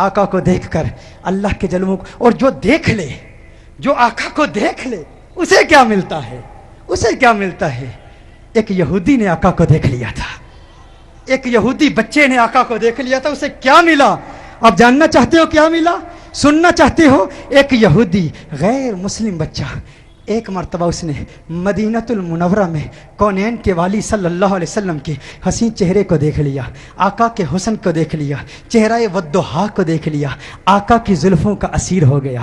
آقا کو دیکھ کر اللہ کے جلووں کو، اور جو دیکھ لے، جو آقا کو دیکھ لے اسے کیا ملتا ہے؟ اسے کیا ملتا ہے؟ ایک یہودی نے آقا کو دیکھ لیا تھا، ایک یہودی بچے نے آقا کو دیکھ لیا تھا، اسے کیا ملا؟ آپ جاننا چاہتے ہو کیا ملا؟ سننا چاہتے ہو؟ ایک یہودی غیر مسلم بچہ ایک مرتبہ اس نے مدینۃ المنورہ میں کونین کے والی صلی اللہ علیہ وسلم کے حسین چہرے کو دیکھ لیا، آقا کے حسن کو دیکھ لیا، چہرہ والضحیٰ کو دیکھ لیا، آقا کی زلفوں کا اسیر ہو گیا،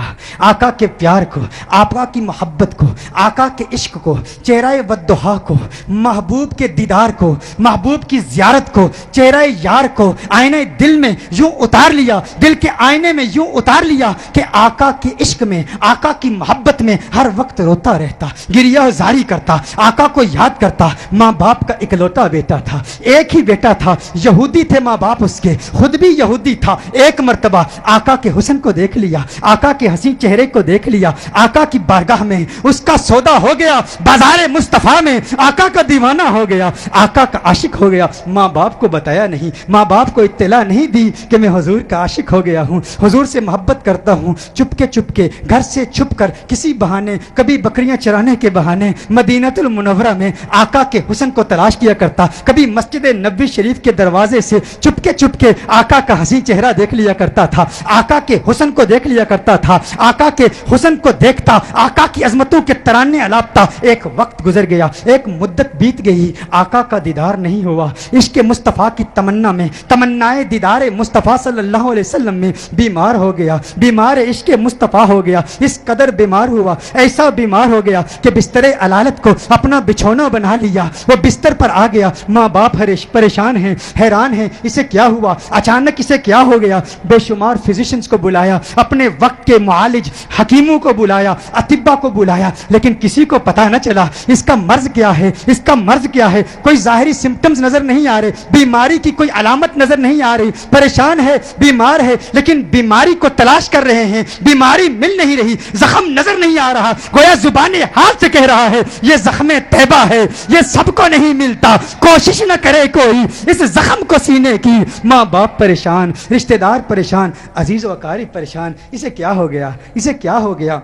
آقا کے پیار کو، آقا کی محبت کو، آقا کے عشق کو، چہرہ والضحیٰ کو، محبوب کے دیدار کو، محبوب کی زیارت کو، چہرہ یار کو آئینہ دل میں یوں اتار لیا، دل کے آئینے میں یوں اتار لیا کہ آقا کے عشق میں، آقا کی محبت میں ہر وقت روتا رہتا، گریہ زاری کرتا، آقا کو یاد کرتا۔ ماں باپ کا اکلوتا بیٹا تھا، ایک ہی بیٹا تھا، یہودی تھے ماں باپ اس کے، خود بھی یہودی تھا۔ ایک مرتبہ آقا کے حسن کو دیکھ لیا، آقا کے حسین چہرے کو دیکھ لیا، آقا کی بارگاہ میں اس کا سودا ہو گیا، بازار مصطفیٰ میں آقا کا دیوانہ ہو گیا، آقا کا عاشق ہو گیا۔ ماں باپ کو بتایا نہیں، ماں باپ کو اطلاع نہیں دی کہ میں حضور کا عاشق ہو گیا ہوں، حضور سے محبت کرتا ہوں۔ چپ کے گھر سے چھپ کر کسی بہانے، کبھی بکریاں چرانے کے بہانے مدینۃ المنورہ میں آقا کے حسن کو تلاش کیا کرتا، کبھی مسجد نبوی شریف کے دروازے سے چپ کے آقا کا حسین چہرہ دیکھ لیا کرتا تھا، آقا کے حسن کو دیکھ لیا کرتا تھا، آقا کے حسن کو دیکھتا، آقا کی عظمتوں کے ترانے الاپتا۔ ایک وقت گزر گیا، ایک مدت بیت گئی، آقا کا دیدار نہیں ہوا۔ عشق مصطفیٰ کی تمنا میں، تمنائے دیدار مصطفیٰ صلی اللہ علیہ وسلم میں بیمار ہو گیا، بیمار عشق مصطفیٰ ہو گیا، اس قدر بیمار ہوا، ایسا بیمار ہو گیا کہ بستر علالت کو اپنا بچھونا بنا لیا، وہ بستر پر آ گیا۔ ماں باپ پریشان ہیں، حیران ہیں، اسے کیا ہوا؟ اچانک اسے کیا ہو گیا؟ بے شمار فزیشنز کو بلایا، اپنے وقت کے معالج حکیموں کو بلایا، اطباء کو بلایا، لیکن کسی کو پتہ نہ چلا اس کا مرض کیا ہے، اس کا مرض کیا ہے۔ کوئی ظاہری سمپٹمز نظر نہیں آ رہے، بیماری کی کوئی علامت نظر نہیں آ رہی، پریشان ہے، بیمار ہے، لیکن بیماری کو تلاش کر رہے ہیں، بیماری مل نہیں رہی، زخم نظر نہیں آ رہا، گویا زبان حال سے کہہ رہا ہے یہ زخم طیبہ ہے، یہ سب کو نہیں ملتا، کوشش نہ کرے کوئی اس زخم کو سینے کی۔ ماں باپ پریشان، رشتہ دار پریشان، عزیز و اقارب پریشان، اسے کیا ہو گیا؟ اسے کیا ہو گیا؟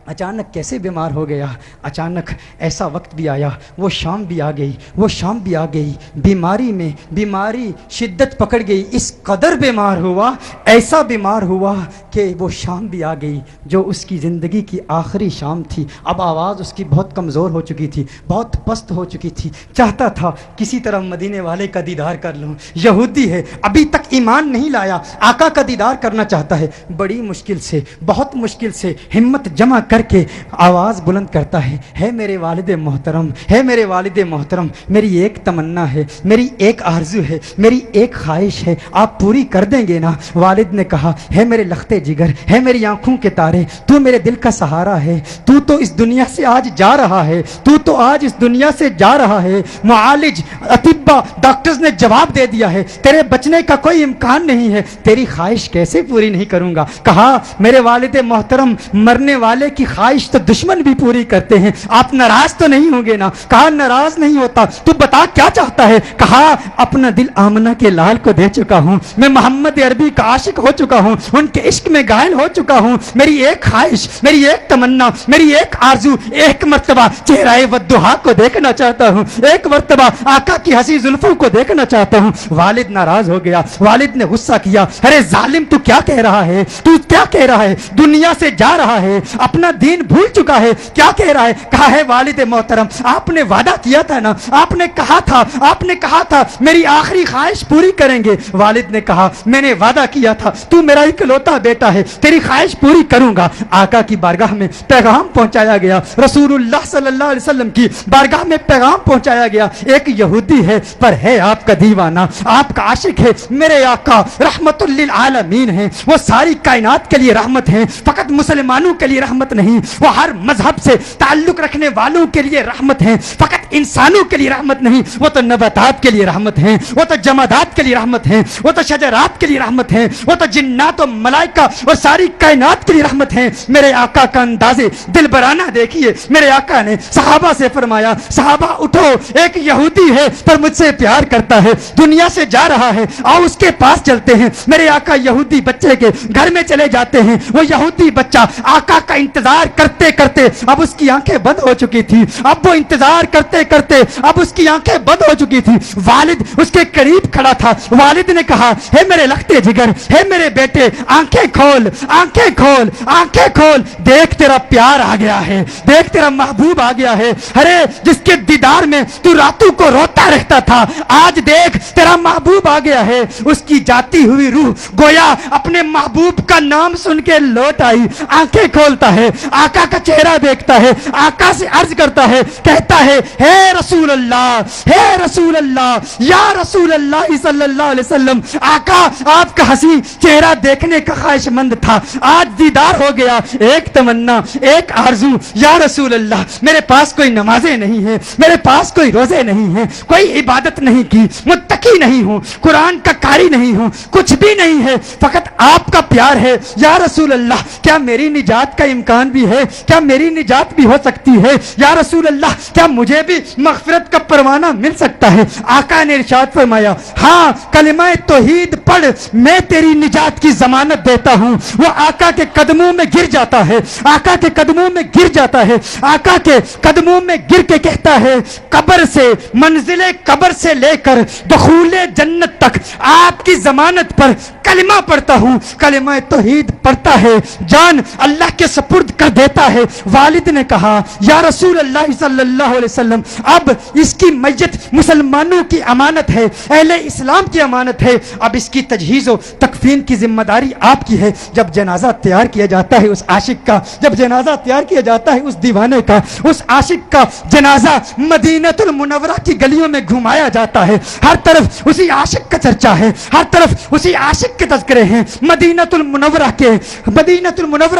اچانک کیسے بیمار ہو گیا؟ اچانک ایسا وقت بھی آیا، وہ شام بھی آ گئی، وہ شام بھی آ گئی، بیماری میں بیماری شدت پکڑ گئی، اس قدر بیمار ہوا، ایسا بیمار ہوا کہ وہ شام بھی آ گئی جو اس کی زندگی کی آخری شام تھی۔ اب آواز اس کی بہت کمزور ہو چکی تھی، بہت پست ہو چکی تھی، چاہتا تھا کسی طرح مدینے والے کا دیدار کر لوں۔ یہودی ہے، ابھی تک ایمان نہیں لایا، آقا کا دیدار کرنا چاہتا ہے، بڑی مشکل سے، بہت مشکل سے ہمت جمع کر کے آواز بلند کرتا ہے میرے والد محترم، ہے میرے والد محترم، میری ایک تمنا ہے، میری ایک آرزو ہے، میری ایک خواہش ہے، آپ پوری کر دیں گے نا؟ والد نے کہا ہے میرے لخت جگر، ہے میری آنکھوں کے تارے، تو میرے دل کا سہارا ہے، تو اس دنیا سے آج جا رہا ہے، تو آج اس دنیا سے جا رہا ہے۔ معالج اطباء ڈاکٹرز نے جواب دے دیا ہے تیرے بچنے کا کوئی امکان نہیں ہے، تیری خواہش کیسے پوری نہیں کروں گا؟ کہا میرے والد محترم، مرنے والے کی خواہش تو دشمن بھی پوری کرتے ہیں، آپ ناراض تو نہیں ہوں گے نا؟ کہا ناراض نہیں ہوتا، تو بتا کیا چاہتا ہے؟ کہا اپنا دل آمنہ کے لال کو دے چکا ہوں، میں محمد عربی کا عاشق ہو چکا ہوں، ان کے عشق میں گائل ہو چکا ہوں، میری ایک خواہش، میری ایک تمنا، میری ایک آرزو، ایک مرتبہ چہرہ والضحیٰ کو دیکھنا چاہتا ہوں، ایک مرتبہ آقا کی حسین زلفوں کو دیکھنا چاہتا ہوں۔ والد ناراض ہو گیا، والد نے غصہ کیا، ارے ظالم تو کیا کہہ رہا ہے؟ تو کیا کہہ رہا ہے؟ دنیا سے جا رہا ہے، اپنا دین بھول چکا ہے، کیا کہہ رہا ہے؟ کہا ہے والد محترم، آپ نے وعدہ کیا تھا نا، آپ نے کہا تھا میری آخری خواہش پوری کریں گے۔ والد نے کہا میں نے وعدہ کیا تھا، تو میرا اکلوتا بیٹا ہے، تیری خواہش پوری کروں گا۔ آقا کی بارگاہ میں پیغام پہنچایا گیا، رسول اللہ صلی اللہ علیہ وسلم کی بارگاہ میں پیغام پہنچایا گیا، ایک یہودی ہے پر ہے آپ کا دیوانہ، آپ کا عاشق ہے، میرے آقا رحمت للعالمین ہیں، وہ ساری کائنات کے لیے رحمت ہیں، فقط مسلمانوں کے لیے رحمت نہیں، وہ ہر مذہب سے تعلق رکھنے والوں کے لیے رحمت ہیں، فقط انسانوں کے لیے رحمت نہیں، وہ تو نباتات کے لیے رحمت ہیں، وہ تو جمادات کے لیے رحمت ہیں، وہ تو شجرات کے لیے رحمت ہیں، وہ تو جنات و ملائکہ اور ساری کائنات کے لیے رحمت ہیں۔ میرے آقا کا انداز دلبرانہ دیکھیے، میرے آقا نے صحابہ سے فرمایا صحابہ اٹھو، ایک یہودی ہے پر مجھ سے پیار کرتا ہے، دنیا سے جا رہا ہے، آؤ اس کے پاس چلتے ہیں۔ میرے آقا یہودی بچے کے گھر میں چلے جاتے ہیں، وہ یہودی بچہ آقا کا انتظار کرتے کرتے اب اس کی آنکھیں بند ہو چکی تھی، اب وہ انتظار کرتے کرتے اب اس کی آنکھیں بند ہو چکی تھی، والد اس کے قریب کھڑا تھا، والد نے کہا ہے میرے لختے جگر، ہے میرے بیٹے آنکھیں کھول، آنکھیں کھول، آنکھیں کھول، دیکھ تیرا پیار آ گیا ہے، دیکھ تیرا محبوب آ گیا ہے، ارے جس کے دیدار میں تو راتوں کو روتا رہتا تھا، آج دیکھ تیرا محبوب آ گیا ہے۔ اس کی جاتی ہوئی روح گویا اپنے محبوب کا نام سن کے لوٹ آئی، آنکھیں کھولتا ہے، آقا کا چہرہ دیکھتا ہے، آقا سے عرض کرتا ہے، کہتا ہے ہے رسول اللہ، ہے رسول اللہ، یا رسول اللہ صلی اللہ علیہ وسلم، آقا آپ کا حسین چہرہ دیکھنے کا خواہش مند تھا، آج دیدار ہو گیا، ایک تمنا، ایک آرزو، یا رسول اللہ میرے پاس کوئی نمازیں نہیں ہیں، میرے پاس کوئی روزے نہیں ہیں، کوئی عبادت نہیں کی، متقی نہیں ہوں، قرآن کا قاری نہیں ہوں، کچھ بھی نہیں ہے، فقط آپ کا پیار ہے، یا رسول اللہ کیا میری نجات کا امکان بھی ہے، کیا میری نجات بھی ہو سکتی ہے، یا رسول اللہ کیا مجھے بھی مغفرت کا پروانہ مل سکتا ہے؟ آقا نے ارشاد فرمایا ہاں کلمہ توحید پڑھ، میں تیری نجات کی ضمانت دیتا ہوں۔ وہ آقا کے قدموں میں گر جاتا ہے، آقا کے قدموں میں گر جاتا ہے، آقا کے قدموں میں گر کے کہتا ہے قبر سے، منزل قبر سے لے کر دخول جنت تک آپ کی ضمانت پر کلمہ پڑھتا ہوں، کلمہ توحید پڑھتا ہے، جان اللہ کے سپرد کر دیتا ہے۔ والد نے کہا یا رسول اللہ صلی اللہ علیہ وسلم اب اس کی میت مسلمانوں کی امانت ہے، اہل اسلام کی امانت ہے، اب اس کی تجہیز و تکفین کی ذمہ داری آپ کی ہے۔ جب جنازہ تیار کیا جاتا ہے اس عاشق کا، جب جنازہ تیار کیا جاتا ہے اس دیوانے کا، اس عاشق کا جنازہ مدینۃ المنورہ کی گلیوں میں گھمایا جاتا ہے، ہر طرف اسی عاشق کا چرچا ہے، ہر طرف اسی عاشق کے تذکرے ہیں۔ مدینۃ المنورہ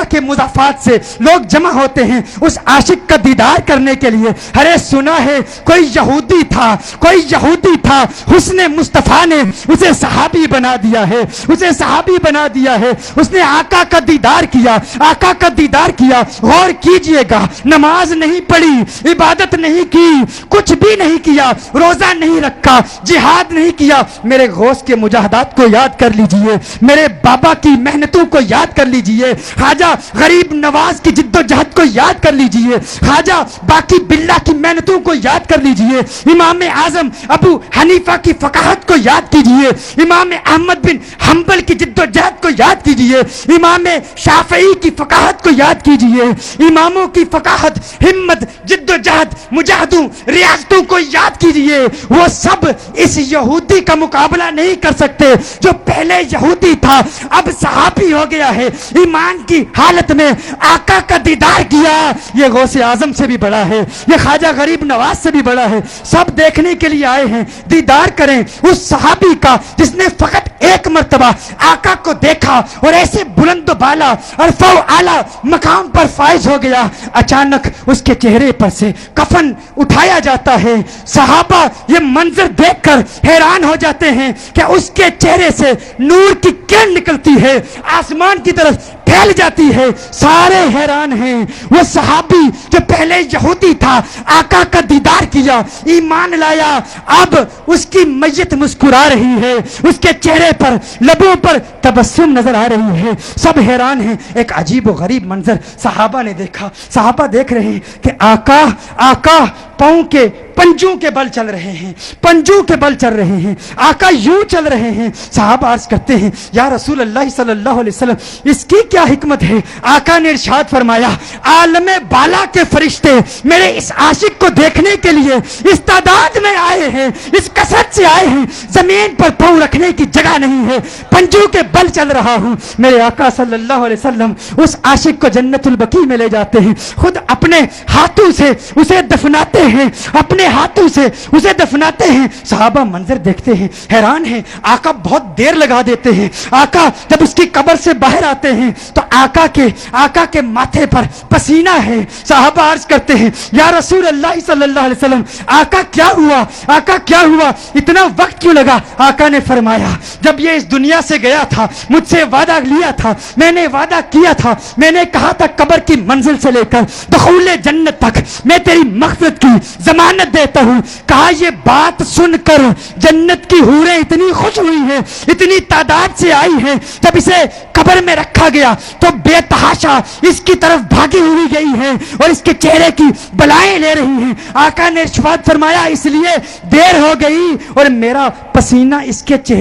کے مضافات سے لوگ جمع ہوتے ہیں اس عاشق کا دیدار کرنے کے لیے۔ ارے سنا ہے کوئی یہودی تھا، حسن مصطفیٰ نے اسے صحابی بنا دیا ہے، اسے صحابی بنا دیا ہے، اس نے آقا کا دیدار کیا، آقا کا دیدار کیا۔ غور کیجئے گا، نماز نہیں پڑھی، عبادت نہیں کی، کچھ بھی نہیں کیا، روزہ نہیں رکھا، جہاد نہیں کیا، میرے غوث کے مجاہدات کو یاد کر لیجئے، میرے بابا کی محنتوں کو یاد کر لیجئے، خواجہ غریب نواز کی جد و جہد کو یاد کر لیجئے، خواجہ باقی باللہ کی محنتوں کو یاد کر لیجئے، امام اعظم ابو حنیفہ کی فقاہت کو یاد کیجئے، امام احمد بن حنبل کی جد و جہد کو یاد کیجئے، امام شافعی کی فقاہت کو یاد کیجئے، اماموں کی فقاہت، ہمت، جد و جہد، مجاہدوں، ریاضتوں کو یاد کیجئے۔ وہ سب اس یہودی کا مقابلہ نہیں کر سکتے جو پہلے یہودی تھا اب صحابی ہو گیا ہے، ایمان کی حالت میں آقا کا دیدار کیا۔ یہ غوث اعظم سے بھی بڑا ہے، یہ خواجہ غریب نواز سے بھی بڑا ہے، سب دیکھنے کے لیے آئے ہیں، دیدار کریں اس صحابی کا جس نے فقط ایک مرتبہ آقا کو دیکھا اور ایسے بلند و بالا عرفہ و اعلیٰ مقام پر فائز ہو گیا۔ اچانک اس کے چہرے پر سے کفن اٹھایا جاتا ہے، صحابہ یہ منظر دیکھ کر حیران ہو جاتے ہیں کہ اس کے چہرے سے نور کی کرن نکلتی ہے، آسمان کی طرف پھیل جاتی ہے، سارے حیران ہیں۔ وہ صحابی جو پہلے یہودی تھا، آقا کا دیدار کیا، ایمان لایا، اب اس کی میت مسکرا رہی ہے، اس کے چہرے پر، لبوں پر تبسم نظر آ رہی ہے، سب حیران ہیں۔ ایک عجیب و غریب منظر صحابہ نے دیکھا، صحابہ دیکھ رہے ہیں کہ آقا پاؤں کے پنجوں کے بل چل رہے ہیں، پنجوں کے بل چل رہے ہیں، آقا یوں چل رہے ہیں۔ صحابہ عرض کرتے ہیں یا رسول اللہ صلی اللہ علیہ وسلم اس کی کیا حکمت ہے؟ آقا نے ارشاد فرمایا عالم بالا کے فرشتے میرے اس عاشق کو دیکھنے کے لیے اس تعداد میں آئے ہیں، اس کثرت سے آئے ہیں، زمین پر پاؤں رکھنے کی جگہ نہیں ہے، پنجوں کے بل چل رہا ہوں۔ میرے آقا صلی اللہ علیہ وسلم اس عاشق کو جنت البقیع میں لے جاتے ہیں، خود اپنے ہاتھوں سے اسے دفناتے ہیں, اپنے ہاتھوں سے اسے دفناتے ہیں. صحابہ منظر دیکھتے ہیں, حیران ہیں. آقا بہت دیر لگا دیتے ہیں. آقا جب اس کی قبر سے باہر آتے ہیں تو آقا کے ماتھے پر پسینہ ہے. صحابہ عرض کرتے ہیں یا رسول اللہ صلی اللہ علیہ وسلم, آقا کیا ہوا, آقا کیا ہوا, اتنا وقت کیوں لگا؟ آقا نے فرمایا جب یہ اس دنیا سے گیا تھا مجھ سے وعدہ لیا تھا, میں نے وعدہ کیا تھا, میں نے کہا تھا قبر کی منزل سے لے کر دخول جنت تک میں تیری مغفرت کی ضمانت دیتا ہوں. کہا یہ بات سن کر جنت کی حوریں اتنی خوش ہوئی ہیں, اتنی تعداد سے آئی ہیں. جب اسے قبر میں رکھا گیا تو بے تحاشا اس کی طرف بھاگی ہوئی گئی ہیں اور اس کے چہرے کی بلائیں لے رہی ہیں. آقا نے ارشاد فرمایا اس لیے دیر ہو گئی اور میرا پسینہ اس کے چہرے